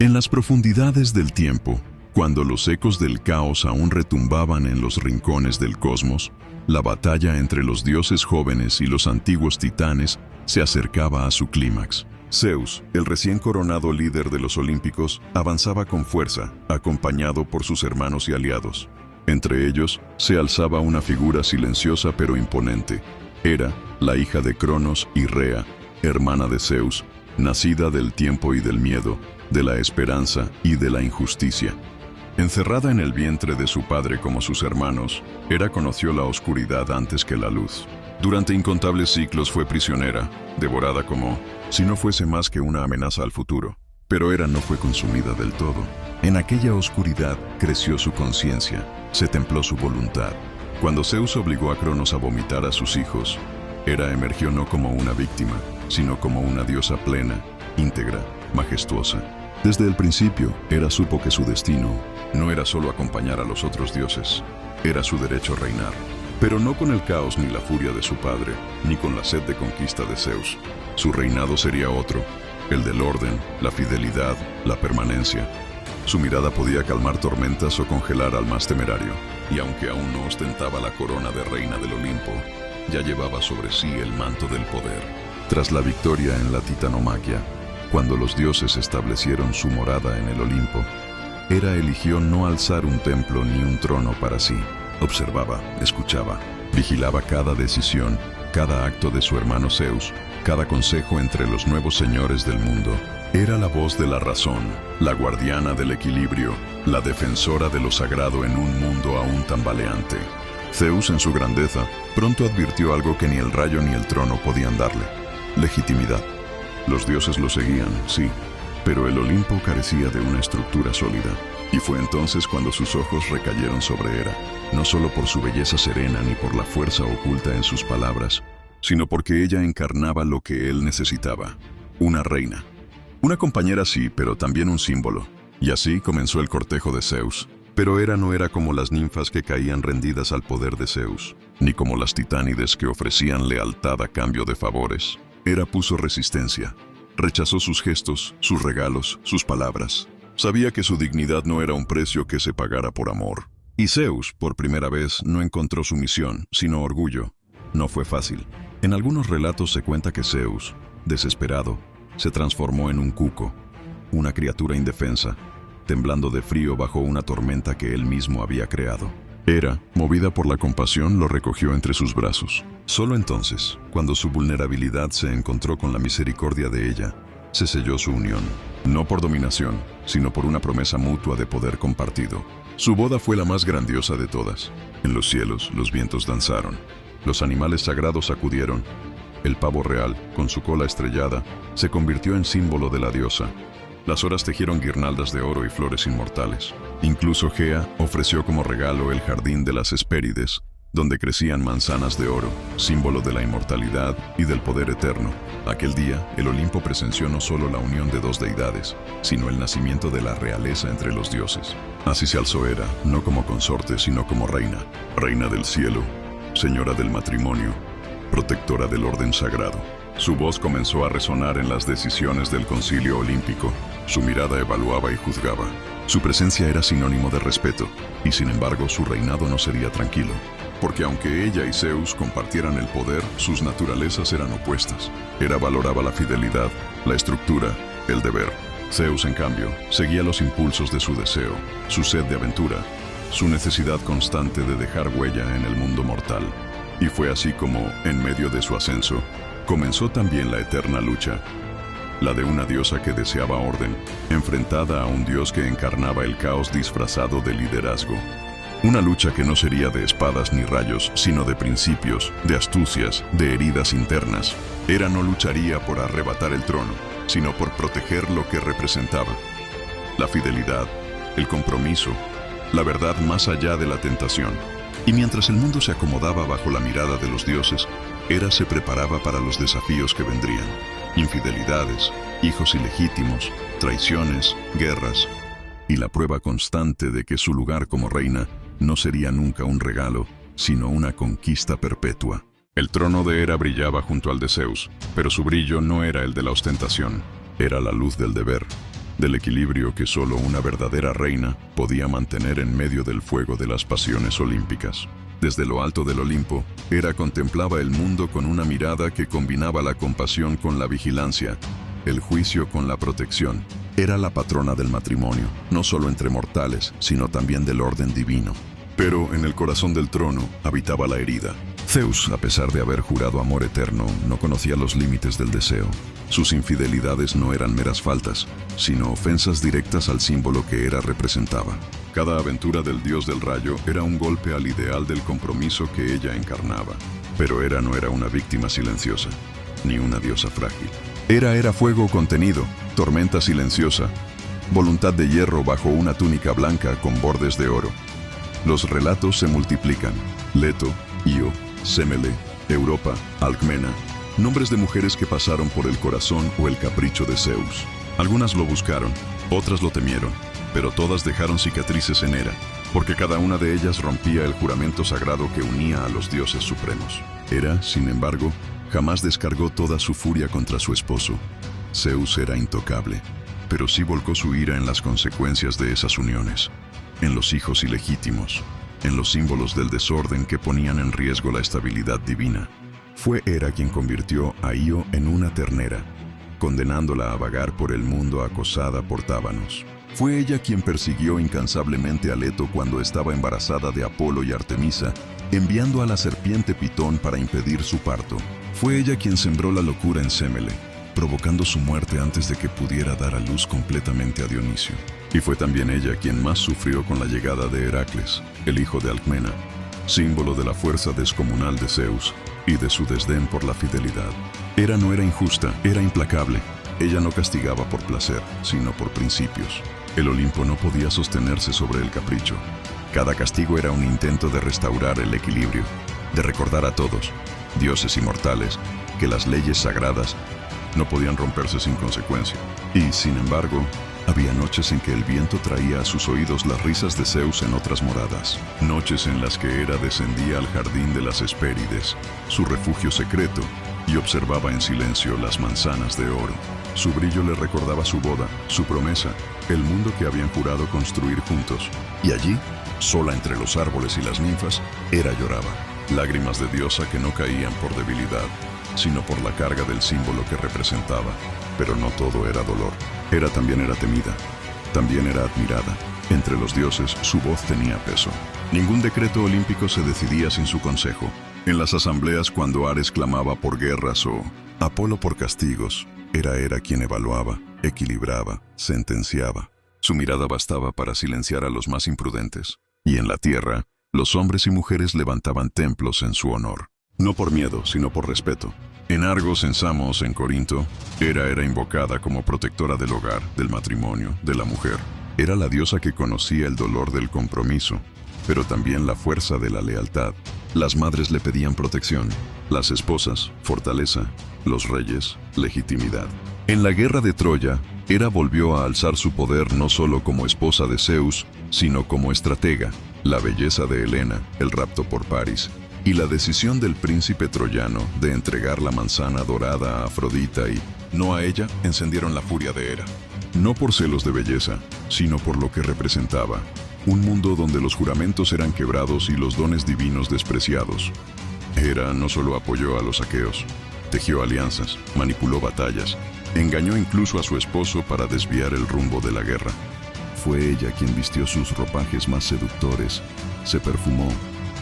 En las profundidades del tiempo, cuando los ecos del caos aún retumbaban en los rincones del cosmos, la batalla entre los dioses jóvenes y los antiguos titanes se acercaba a su clímax. Zeus, el recién coronado líder de los Olímpicos, avanzaba con fuerza, acompañado por sus hermanos y aliados. Entre ellos, se alzaba una figura silenciosa pero imponente. Hera, la hija de Cronos y Rea, hermana de Zeus, nacida del tiempo y del miedo, de la esperanza y de la injusticia. Encerrada en el vientre de su padre como sus hermanos, Hera conoció la oscuridad antes que la luz. Durante incontables siglos fue prisionera, devorada como si no fuese más que una amenaza al futuro. Pero Hera no fue consumida del todo. En aquella oscuridad creció su conciencia, se templó su voluntad. Cuando Zeus obligó a Cronos a vomitar a sus hijos, Hera emergió no como una víctima, sino como una diosa plena, íntegra, majestuosa. Desde el principio, Hera supo que su destino no era solo acompañar a los otros dioses, era su derecho a reinar. Pero no con el caos ni la furia de su padre, ni con la sed de conquista de Zeus. Su reinado sería otro, el del orden, la fidelidad, la permanencia. Su mirada podía calmar tormentas o congelar al más temerario, y aunque aún no ostentaba la corona de reina del Olimpo, ya llevaba sobre sí el manto del poder. Tras la victoria en la titanomaquia, cuando los dioses establecieron su morada en el Olimpo, Hera eligió no alzar un templo ni un trono para sí. Observaba, escuchaba, vigilaba cada decisión, cada acto de su hermano Zeus, cada consejo entre los nuevos señores del mundo. Era la voz de la razón, la guardiana del equilibrio, la defensora de lo sagrado en un mundo aún tambaleante. Zeus, en su grandeza, pronto advirtió algo que ni el rayo ni el trono podían darle: legitimidad. Los dioses lo seguían, sí, pero el Olimpo carecía de una estructura sólida. Y fue entonces cuando sus ojos recayeron sobre Hera, no solo por su belleza serena ni por la fuerza oculta en sus palabras, sino porque ella encarnaba lo que él necesitaba: una reina. Una compañera sí, pero también un símbolo. Y así comenzó el cortejo de Zeus. Pero Hera no era como las ninfas que caían rendidas al poder de Zeus, ni como las titánides que ofrecían lealtad a cambio de favores. Hera puso resistencia. Rechazó sus gestos, sus regalos, sus palabras. Sabía que su dignidad no era un precio que se pagara por amor. Y Zeus, por primera vez, no encontró sumisión, sino orgullo. No fue fácil. En algunos relatos se cuenta que Zeus, desesperado, se transformó en un cuco, una criatura indefensa, temblando de frío bajo una tormenta que él mismo había creado. Hera, movida por la compasión, lo recogió entre sus brazos. Solo entonces, cuando su vulnerabilidad se encontró con la misericordia de ella, se selló su unión, no por dominación, sino por una promesa mutua de poder compartido. Su boda fue la más grandiosa de todas. En los cielos, los vientos danzaron, los animales sagrados acudieron. El pavo real, con su cola estrellada, se convirtió en símbolo de la diosa. Las horas tejieron guirnaldas de oro y flores inmortales. Incluso Gea ofreció como regalo el jardín de las Hespérides, donde crecían manzanas de oro, símbolo de la inmortalidad y del poder eterno. Aquel día, el Olimpo presenció no solo la unión de dos deidades, sino el nacimiento de la realeza entre los dioses. Así se alzó Hera, no como consorte, sino como reina, reina del cielo, señora del matrimonio, protectora del orden sagrado. Su voz comenzó a resonar en las decisiones del concilio olímpico. Su mirada evaluaba y juzgaba. Su presencia era sinónimo de respeto, y sin embargo su reinado no sería tranquilo. Porque aunque ella y Zeus compartieran el poder, sus naturalezas eran opuestas. Hera valoraba la fidelidad, la estructura, el deber. Zeus, en cambio, seguía los impulsos de su deseo, su sed de aventura, su necesidad constante de dejar huella en el mundo mortal. Y fue así como, en medio de su ascenso, comenzó también la eterna lucha, la de una diosa que deseaba orden, enfrentada a un dios que encarnaba el caos disfrazado de liderazgo. Una lucha que no sería de espadas ni rayos, sino de principios, de astucias, de heridas internas. Hera no lucharía por arrebatar el trono, sino por proteger lo que representaba: la fidelidad, el compromiso, la verdad más allá de la tentación. Y mientras el mundo se acomodaba bajo la mirada de los dioses, Hera se preparaba para los desafíos que vendrían: infidelidades, hijos ilegítimos, traiciones, guerras, y la prueba constante de que su lugar como reina no sería nunca un regalo, sino una conquista perpetua. El trono de Hera brillaba junto al de Zeus, pero su brillo no era el de la ostentación, era la luz del deber. del equilibrio que solo una verdadera reina podía mantener en medio del fuego de las pasiones olímpicas. Desde lo alto del Olimpo, Hera contemplaba el mundo con una mirada que combinaba la compasión con la vigilancia, el juicio con la protección. Era la patrona del matrimonio, no solo entre mortales, sino también del orden divino. Pero en el corazón del trono habitaba la herida. Zeus, a pesar de haber jurado amor eterno, no conocía los límites del deseo. Sus infidelidades no eran meras faltas, sino ofensas directas al símbolo que Hera representaba. Cada aventura del dios del rayo era un golpe al ideal del compromiso que ella encarnaba. Pero Hera no era una víctima silenciosa, ni una diosa frágil. Hera era fuego contenido, tormenta silenciosa, voluntad de hierro bajo una túnica blanca con bordes de oro. Los relatos se multiplican. Leto, Io, Semele, Europa, Alcmena, nombres de mujeres que pasaron por el corazón o el capricho de Zeus. Algunas lo buscaron, otras lo temieron, pero todas dejaron cicatrices en Hera, porque cada una de ellas rompía el juramento sagrado que unía a los dioses supremos. Hera, sin embargo, jamás descargó toda su furia contra su esposo. Zeus era intocable, pero sí volcó su ira en las consecuencias de esas uniones, en los hijos ilegítimos, en los símbolos del desorden que ponían en riesgo la estabilidad divina. Fue Hera quien convirtió a Io en una ternera, condenándola a vagar por el mundo acosada por tábanos. Fue ella quien persiguió incansablemente a Leto cuando estaba embarazada de Apolo y Artemisa, enviando a la serpiente Pitón para impedir su parto. Fue ella quien sembró la locura en Semele, provocando su muerte antes de que pudiera dar a luz completamente a Dionisio. Y fue también ella quien más sufrió con la llegada de Heracles, el hijo de Alcmena, símbolo de la fuerza descomunal de Zeus y de su desdén por la fidelidad. Hera no era injusta, era implacable. Ella no castigaba por placer, sino por principios. El Olimpo no podía sostenerse sobre el capricho. Cada castigo era un intento de restaurar el equilibrio, de recordar a todos, dioses y mortales, que las leyes sagradas no podían romperse sin consecuencia. Y, sin embargo, había noches en que el viento traía a sus oídos las risas de Zeus en otras moradas. Noches en las que Hera descendía al jardín de las Hespérides, su refugio secreto, y observaba en silencio las manzanas de oro. Su brillo le recordaba su boda, su promesa, el mundo que habían jurado construir juntos. Y allí, sola entre los árboles y las ninfas, Hera lloraba. Lágrimas de diosa que no caían por debilidad, sino por la carga del símbolo que representaba. Pero no todo era dolor. Hera también era temida, también era admirada. Entre los dioses su voz tenía peso. Ningún decreto olímpico se decidía sin su consejo. En las asambleas, cuando Ares clamaba por guerras o Apolo por castigos, era Hera quien evaluaba, equilibraba, sentenciaba. Su mirada bastaba para silenciar a los más imprudentes. Y en la tierra, los hombres y mujeres levantaban templos en su honor. No por miedo, sino por respeto. En Argos, en Samos, en Corinto, Hera era invocada como protectora del hogar, del matrimonio, de la mujer. Era la diosa que conocía el dolor del compromiso, pero también la fuerza de la lealtad. Las madres le pedían protección, las esposas, fortaleza, los reyes, legitimidad. En la guerra de Troya, Hera volvió a alzar su poder no solo como esposa de Zeus, sino como estratega. La belleza de Helena, el rapto por Paris, y la decisión del príncipe troyano de entregar la manzana dorada a Afrodita y, no a ella, encendieron la furia de Hera. No por celos de belleza, sino por lo que representaba. Un mundo donde los juramentos eran quebrados y los dones divinos despreciados. Hera no solo apoyó a los aqueos, tejió alianzas, manipuló batallas, engañó incluso a su esposo para desviar el rumbo de la guerra. Fue ella quien vistió sus ropajes más seductores, se perfumó,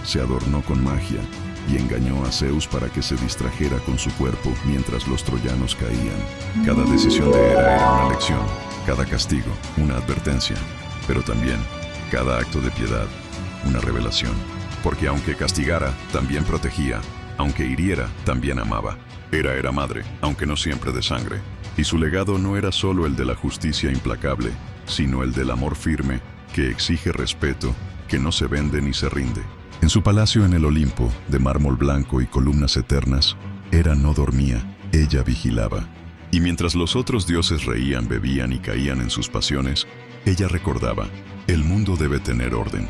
se adornó con magia y engañó a Zeus para que se distrajera con su cuerpo mientras los troyanos caían. Cada decisión de Hera era una lección, cada castigo una advertencia, pero también cada acto de piedad una revelación. Porque aunque castigara, también protegía, aunque hiriera, también amaba. Hera era madre, aunque no siempre de sangre, y su legado no era solo el de la justicia implacable, sino el del amor firme, que exige respeto, que no se vende ni se rinde. En su palacio en el Olimpo, de mármol blanco y columnas eternas, Hera no dormía, ella vigilaba. Y mientras los otros dioses reían, bebían y caían en sus pasiones, ella recordaba, el mundo debe tener orden.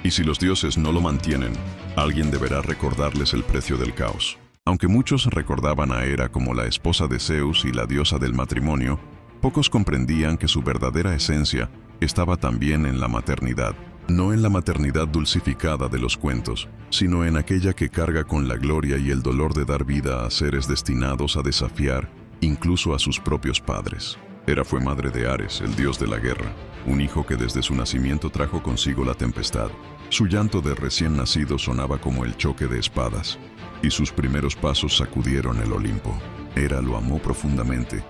Y si los dioses no lo mantienen, alguien deberá recordarles el precio del caos. Aunque muchos recordaban a Hera como la esposa de Zeus y la diosa del matrimonio, Pocos comprendían que su verdadera esencia estaba también en la maternidad, no en la maternidad dulcificada de los cuentos, sino en aquella que carga con la gloria y el dolor de dar vida a seres destinados a desafiar incluso a sus propios padres. Hera fue madre de Ares, el dios de la guerra, un hijo que desde su nacimiento trajo consigo la tempestad. Su llanto de recién nacido sonaba como el choque de espadas, y sus primeros pasos sacudieron el Olimpo. Hera lo amó profundamente,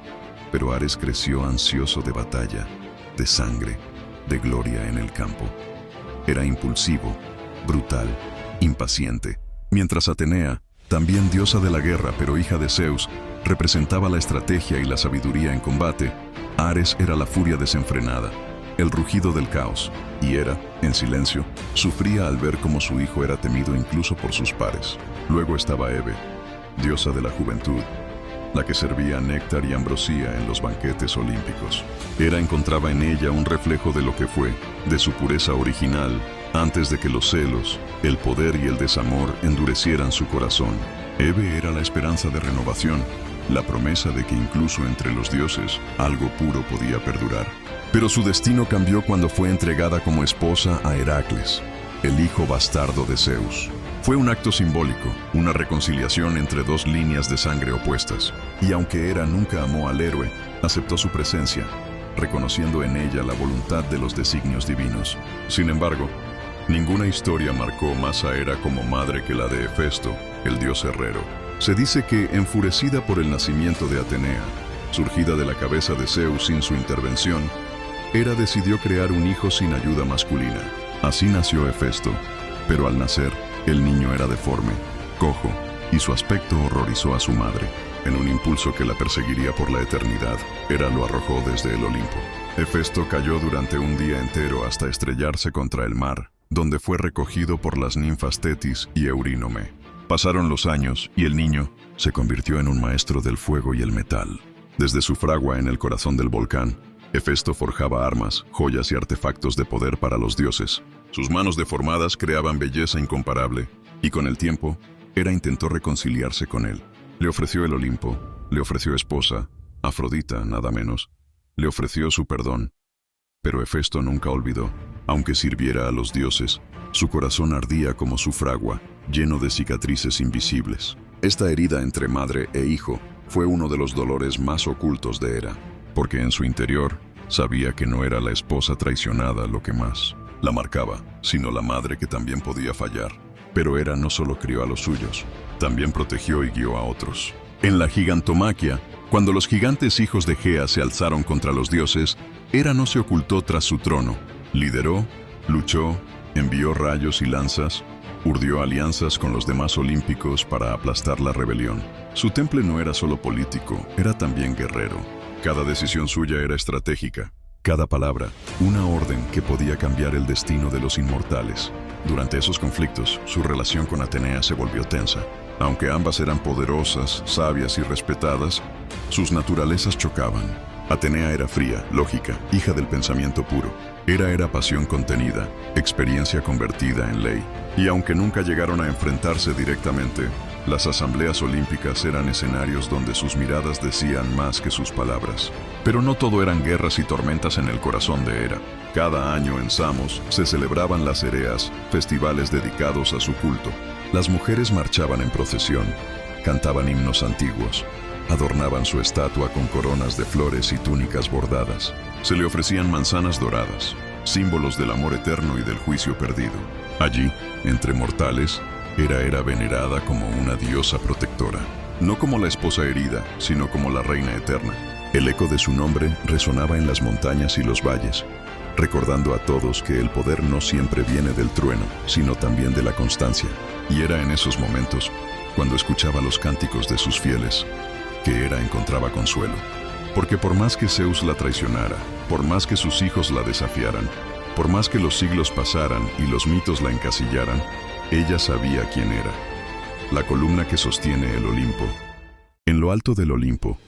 pero Ares creció ansioso de batalla, de sangre, de gloria en el campo. Era impulsivo, brutal, impaciente, mientras Atenea, también diosa de la guerra pero hija de Zeus, representaba la estrategia y la sabiduría en combate. Ares era la furia desenfrenada, el rugido del caos, y Hera, en silencio, sufría al ver cómo su hijo era temido incluso por sus pares. Luego estaba Hebe, diosa de la juventud, la que servía néctar y ambrosía en los banquetes olímpicos. Hera encontraba en ella un reflejo de lo que fue, de su pureza original, antes de que los celos, el poder y el desamor endurecieran su corazón. Hebe era la esperanza de renovación, la promesa de que incluso entre los dioses algo puro podía perdurar. Pero su destino cambió cuando fue entregada como esposa a Heracles, el hijo bastardo de Zeus. Fue un acto simbólico, una reconciliación entre dos líneas de sangre opuestas. Y aunque Hera nunca amó al héroe, aceptó su presencia, reconociendo en ella la voluntad de los designios divinos. Sin embargo, ninguna historia marcó más a Hera como madre que la de Hefesto, el dios herrero. Se dice que, enfurecida por el nacimiento de Atenea, surgida de la cabeza de Zeus sin su intervención, Hera decidió crear un hijo sin ayuda masculina. Así nació Hefesto, pero al nacer, el niño era deforme, cojo, y su aspecto horrorizó a su madre. En un impulso que la perseguiría por la eternidad, Hera lo arrojó desde el Olimpo. Hefesto cayó durante un día entero hasta estrellarse contra el mar, donde fue recogido por las ninfas Tetis y Eurínome. Pasaron los años y el niño se convirtió en un maestro del fuego y el metal. Desde su fragua en el corazón del volcán, Hefesto forjaba armas, joyas y artefactos de poder para los dioses. Sus manos deformadas creaban belleza incomparable, y con el tiempo, Hera intentó reconciliarse con él. Le ofreció el Olimpo, le ofreció esposa, Afrodita, nada menos, le ofreció su perdón. Pero Hefesto nunca olvidó. Aunque sirviera a los dioses, su corazón ardía como su fragua, lleno de cicatrices invisibles. Esta herida entre madre e hijo fue uno de los dolores más ocultos de Hera, porque en su interior sabía que no era la esposa traicionada lo que más la marcaba, sino la madre que también podía fallar. Pero Hera no solo crió a los suyos, también protegió y guió a otros. En la gigantomaquia, cuando los gigantes hijos de Gea se alzaron contra los dioses, Hera no se ocultó tras su trono. Lideró, luchó, envió rayos y lanzas, urdió alianzas con los demás olímpicos para aplastar la rebelión. Su temple no era solo político, era también guerrero. Cada decisión suya era estratégica. Cada palabra, una orden que podía cambiar el destino de los inmortales. Durante esos conflictos, su relación con Atenea se volvió tensa. Aunque ambas eran poderosas, sabias y respetadas, sus naturalezas chocaban. Atenea era fría, lógica, hija del pensamiento puro. Hera era pasión contenida, experiencia convertida en ley. Y aunque nunca llegaron a enfrentarse directamente, las asambleas olímpicas eran escenarios donde sus miradas decían más que sus palabras. Pero no todo eran guerras y tormentas en el corazón de Hera. Cada año en Samos se celebraban las Ereas, festivales dedicados a su culto. Las mujeres marchaban en procesión, cantaban himnos antiguos, adornaban su estatua con coronas de flores y túnicas bordadas. Se le ofrecían manzanas doradas, símbolos del amor eterno y del juicio perdido. Allí, entre mortales, Hera era venerada como una diosa protectora, no como la esposa herida, sino como la reina eterna. El eco de su nombre resonaba en las montañas y los valles, recordando a todos que el poder no siempre viene del trueno, sino también de la constancia. Y era en esos momentos, cuando escuchaba los cánticos de sus fieles, que Hera encontraba consuelo. Porque por más que Zeus la traicionara, por más que sus hijos la desafiaran, por más que los siglos pasaran y los mitos la encasillaran, ella sabía quién era, la columna que sostiene el Olimpo. En lo alto del Olimpo,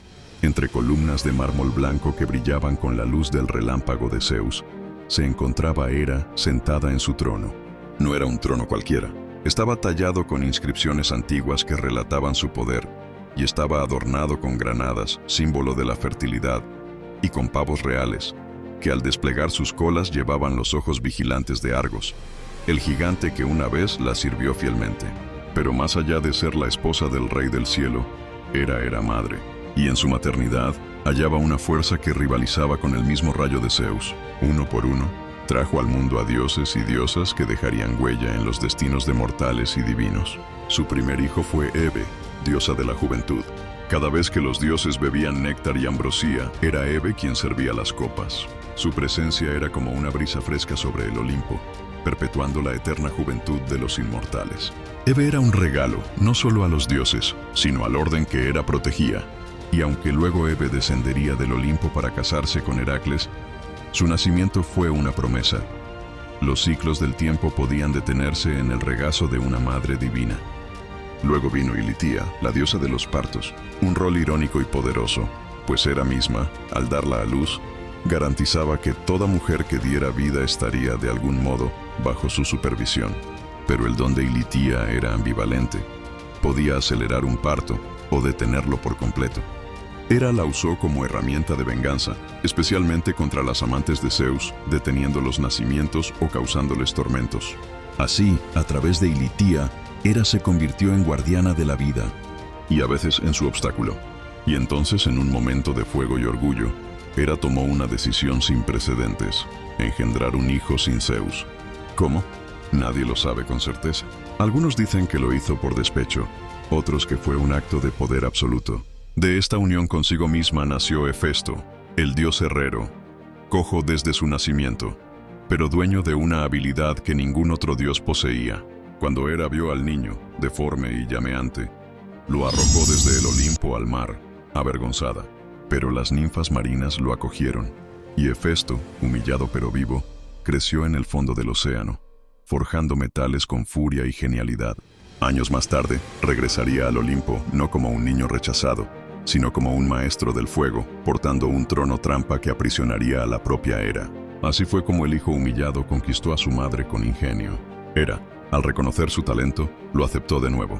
entre columnas de mármol blanco que brillaban con la luz del relámpago de Zeus, se encontraba Hera sentada en su trono. No era un trono cualquiera. Estaba tallado con inscripciones antiguas que relataban su poder, y estaba adornado con granadas, símbolo de la fertilidad, y con pavos reales, que al desplegar sus colas llevaban los ojos vigilantes de Argos, el gigante que una vez la sirvió fielmente. Pero más allá de ser la esposa del Rey del Cielo, era madre, y en su maternidad hallaba una fuerza que rivalizaba con el mismo rayo de Zeus. Uno por uno, trajo al mundo a dioses y diosas que dejarían huella en los destinos de mortales y divinos. Su primer hijo fue Hebe, diosa de la juventud. Cada vez que los dioses bebían néctar y ambrosía, era Hebe quien servía las copas. Su presencia era como una brisa fresca sobre el Olimpo, perpetuando la eterna juventud de los inmortales. Hebe era un regalo, no solo a los dioses, sino al orden que Hera protegía. Y aunque luego Hebe descendería del Olimpo para casarse con Heracles, su nacimiento fue una promesa. Los ciclos del tiempo podían detenerse en el regazo de una madre divina. Luego vino Ilitia, la diosa de los partos, un rol irónico y poderoso, pues Hera misma, al darla a luz, garantizaba que toda mujer que diera vida estaría de algún modo bajo su supervisión. Pero el don de Ilitia era ambivalente. Podía acelerar un parto o detenerlo por completo. Hera la usó como herramienta de venganza, especialmente contra las amantes de Zeus, deteniendo los nacimientos o causándoles tormentos. Así, a través de Ilitia, Hera se convirtió en guardiana de la vida, y a veces en su obstáculo. Y entonces, en un momento de fuego y orgullo, Hera tomó una decisión sin precedentes: engendrar un hijo sin Zeus. ¿Cómo? Nadie lo sabe con certeza. Algunos dicen que lo hizo por despecho, otros que fue un acto de poder absoluto. De esta unión consigo misma nació Hefesto, el dios herrero, cojo desde su nacimiento, pero dueño de una habilidad que ningún otro dios poseía. Cuando Hera vio al niño, deforme y llameante, lo arrojó desde el Olimpo al mar, avergonzada. Pero las ninfas marinas lo acogieron, y Hefesto, humillado pero vivo, creció en el fondo del océano, forjando metales con furia y genialidad. Años más tarde, regresaría al Olimpo no como un niño rechazado, sino como un maestro del fuego, portando un trono trampa que aprisionaría a la propia Hera. Así fue como el hijo humillado conquistó a su madre con ingenio. Hera, al reconocer su talento, lo aceptó de nuevo,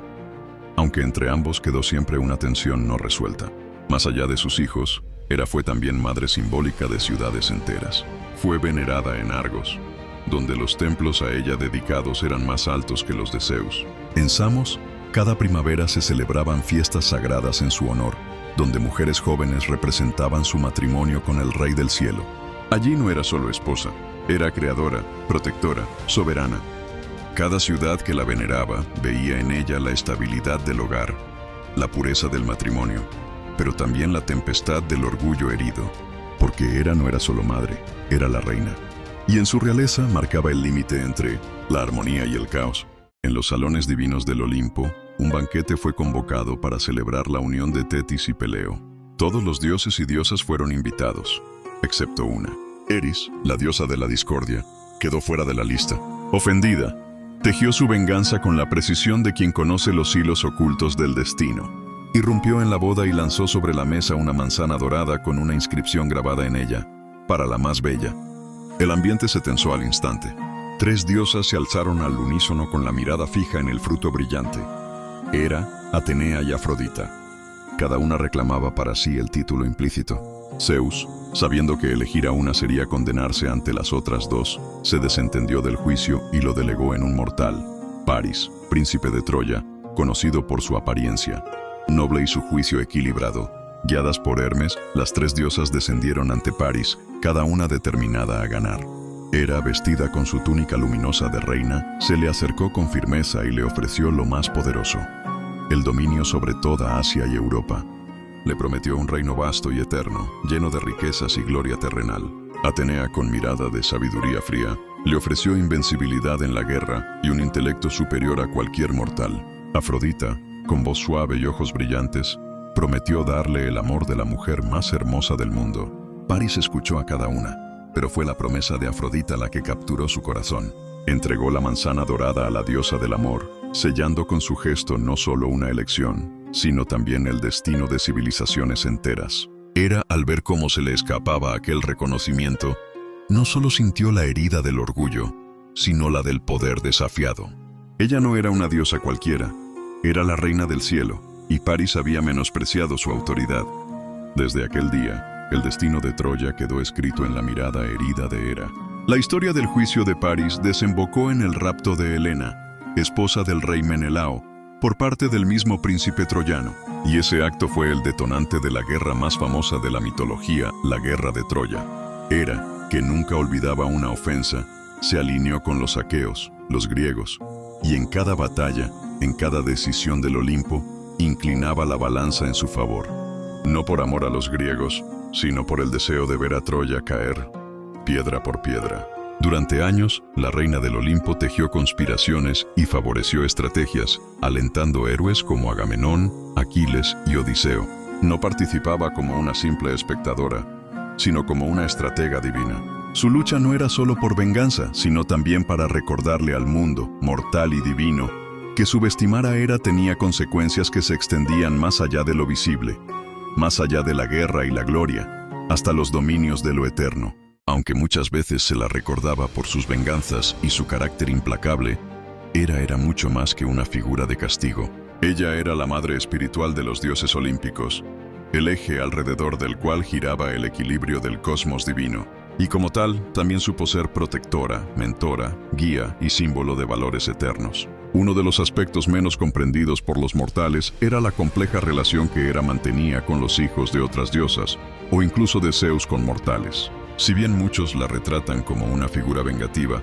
aunque entre ambos quedó siempre una tensión no resuelta. Más allá de sus hijos, Hera fue también madre simbólica de ciudades enteras. Fue venerada en Argos, donde los templos a ella dedicados eran más altos que los de Zeus. En Samos, cada primavera se celebraban fiestas sagradas en su honor, donde mujeres jóvenes representaban su matrimonio con el Rey del Cielo. Allí no era solo esposa, era creadora, protectora, soberana. Cada ciudad que la veneraba veía en ella la estabilidad del hogar, la pureza del matrimonio, pero también la tempestad del orgullo herido, porque Hera no era solo madre, era la reina. Y en su realeza marcaba el límite entre la armonía y el caos. En los salones divinos del Olimpo, un banquete fue convocado para celebrar la unión de Tetis y Peleo. Todos los dioses y diosas fueron invitados, excepto una. Eris, la diosa de la discordia, quedó fuera de la lista. Ofendida, tejió su venganza con la precisión de quien conoce los hilos ocultos del destino. Irrumpió en la boda y lanzó sobre la mesa una manzana dorada con una inscripción grabada en ella: para la más bella. El ambiente se tensó al instante. 3 diosas se alzaron al unísono con la mirada fija en el fruto brillante: Hera, Atenea y Afrodita. Cada una reclamaba para sí el título implícito. Zeus, sabiendo que elegir a una sería condenarse ante las otras 2, se desentendió del juicio y lo delegó en un mortal: Paris, príncipe de Troya, conocido por su apariencia noble y su juicio equilibrado. Guiadas por Hermes, las 3 diosas descendieron ante Paris, cada una determinada a ganar. Hera, vestida con su túnica luminosa de reina, se le acercó con firmeza y le ofreció lo más poderoso: el dominio sobre toda Asia y Europa. Le prometió un reino vasto y eterno, lleno de riquezas y gloria terrenal. Atenea, con mirada de sabiduría fría, le ofreció invencibilidad en la guerra y un intelecto superior a cualquier mortal. Afrodita, con voz suave y ojos brillantes, prometió darle el amor de la mujer más hermosa del mundo. Paris escuchó a cada una, pero fue la promesa de Afrodita la que capturó su corazón. Entregó la manzana dorada a la diosa del amor, sellando con su gesto no solo una elección, sino también el destino de civilizaciones enteras. Hera, al ver cómo se le escapaba aquel reconocimiento, no solo sintió la herida del orgullo, sino la del poder desafiado. Ella no era una diosa cualquiera, era la reina del cielo, y Paris había menospreciado su autoridad. Desde aquel día, el destino de Troya quedó escrito en la mirada herida de Hera. La historia del juicio de París desembocó en el rapto de Helena, esposa del rey Menelao, por parte del mismo príncipe troyano, y ese acto fue el detonante de la guerra más famosa de la mitología, la Guerra de Troya. Hera, que nunca olvidaba una ofensa, se alineó con los aqueos, los griegos, y en cada batalla, en cada decisión del Olimpo, inclinaba la balanza en su favor. No por amor a los griegos, sino por el deseo de ver a Troya caer, piedra por piedra. Durante años, la reina del Olimpo tejió conspiraciones y favoreció estrategias, alentando héroes como Agamenón, Aquiles y Odiseo. No participaba como una simple espectadora, sino como una estratega divina. Su lucha no era solo por venganza, sino también para recordarle al mundo, mortal y divino, que subestimar a Hera tenía consecuencias que se extendían más allá de lo visible, más allá de la guerra y la gloria, hasta los dominios de lo eterno. Aunque muchas veces se la recordaba por sus venganzas y su carácter implacable, Hera era mucho más que una figura de castigo. Ella era la madre espiritual de los dioses olímpicos, el eje alrededor del cual giraba el equilibrio del cosmos divino. Y como tal, también supo ser protectora, mentora, guía y símbolo de valores eternos. Uno de los aspectos menos comprendidos por los mortales era la compleja relación que Hera mantenía con los hijos de otras diosas, o incluso de Zeus con mortales. Si bien muchos la retratan como una figura vengativa,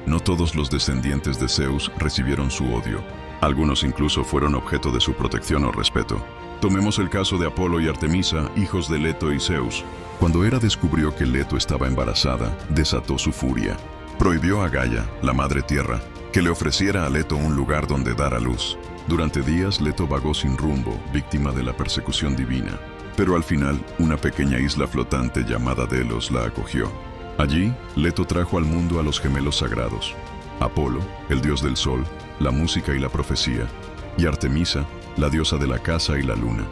no todos los descendientes de Zeus recibieron su odio. Algunos incluso fueron objeto de su protección o respeto. Tomemos el caso de Apolo y Artemisa, hijos de Leto y Zeus. Cuando Hera descubrió que Leto estaba embarazada, desató su furia. Prohibió a Gaia, la madre tierra, que le ofreciera a Leto un lugar donde dar a luz. Durante días Leto vagó sin rumbo, víctima de la persecución divina. Pero al final, una pequeña isla flotante llamada Delos la acogió. Allí, Leto trajo al mundo a los gemelos sagrados: Apolo, el dios del sol, la música y la profecía, y Artemisa, la diosa de la caza y la luna.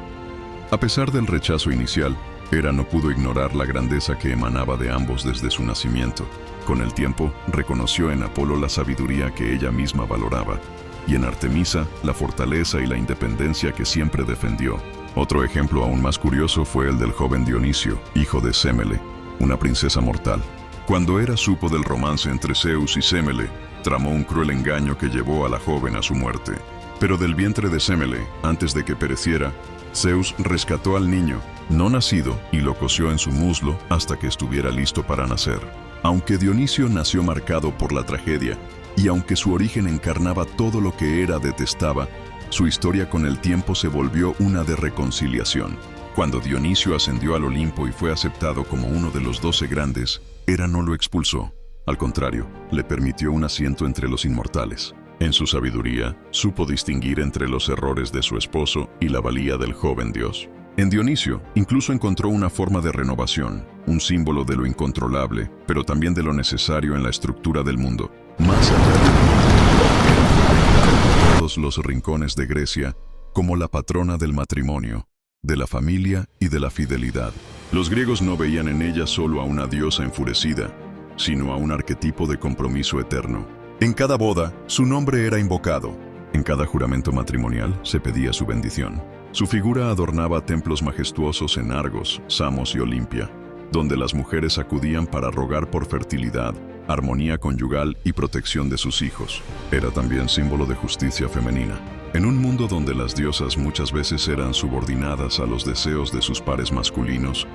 A pesar del rechazo inicial, Hera no pudo ignorar la grandeza que emanaba de ambos desde su nacimiento. Con el tiempo, reconoció en Apolo la sabiduría que ella misma valoraba, y en Artemisa la fortaleza y la independencia que siempre defendió. Otro ejemplo aún más curioso fue el del joven Dionisio, hijo de Sémele, una princesa mortal. Cuando Hera supo del romance entre Zeus y Sémele, tramó un cruel engaño que llevó a la joven a su muerte. Pero del vientre de Sémele, antes de que pereciera, Zeus rescató al niño, no nacido, y lo cosió en su muslo hasta que estuviera listo para nacer. Aunque Dionisio nació marcado por la tragedia, y aunque su origen encarnaba todo lo que Hera detestaba, su historia con el tiempo se volvió una de reconciliación. Cuando Dionisio ascendió al Olimpo y fue aceptado como uno de los 12 grandes, Hera no lo expulsó. Al contrario, le permitió un asiento entre los inmortales. En su sabiduría, supo distinguir entre los errores de su esposo y la valía del joven dios. En Dionisio, incluso encontró una forma de renovación, un símbolo de lo incontrolable, pero también de lo necesario en la estructura del mundo. Más allá de todos los rincones de Grecia, como la patrona del matrimonio, de la familia y de la fidelidad. Los griegos no veían en ella solo a una diosa enfurecida, sino a un arquetipo de compromiso eterno. En cada boda, su nombre era invocado. En cada juramento matrimonial se pedía su bendición. Su figura adornaba templos majestuosos en Argos, Samos y Olimpia, donde las mujeres acudían para rogar por fertilidad, armonía conyugal y protección de sus hijos. Era también símbolo de justicia femenina. En un mundo donde las diosas muchas veces eran subordinadas a los deseos de sus pares masculinos,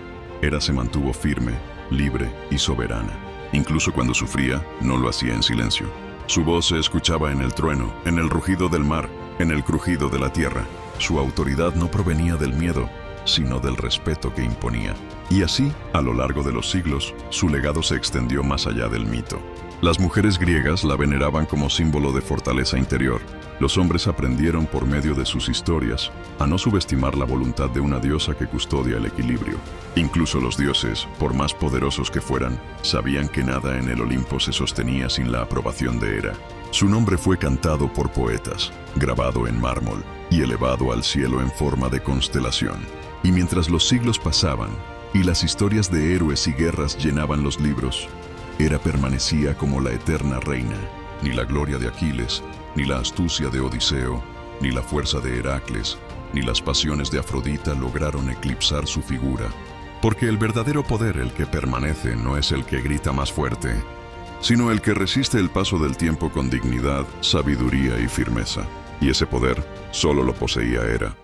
Hera se mantuvo firme, libre y soberana. Incluso cuando sufría, no lo hacía en silencio. Su voz se escuchaba en el trueno, en el rugido del mar, en el crujido de la tierra. Su autoridad no provenía del miedo, sino del respeto que imponía. Y así, a lo largo de los siglos, su legado se extendió más allá del mito. Las mujeres griegas la veneraban como símbolo de fortaleza interior. Los hombres aprendieron por medio de sus historias a no subestimar la voluntad de una diosa que custodia el equilibrio. Incluso los dioses, por más poderosos que fueran, sabían que nada en el Olimpo se sostenía sin la aprobación de Hera. Su nombre fue cantado por poetas, grabado en mármol y elevado al cielo en forma de constelación. Y mientras los siglos pasaban y las historias de héroes y guerras llenaban los libros, Hera permanecía como la eterna reina. Ni la gloria de Aquiles, ni la astucia de Odiseo, ni la fuerza de Heracles, ni las pasiones de Afrodita lograron eclipsar su figura. Porque el verdadero poder, el que permanece, no es el que grita más fuerte, sino el que resiste el paso del tiempo con dignidad, sabiduría y firmeza. Y ese poder solo lo poseía Hera.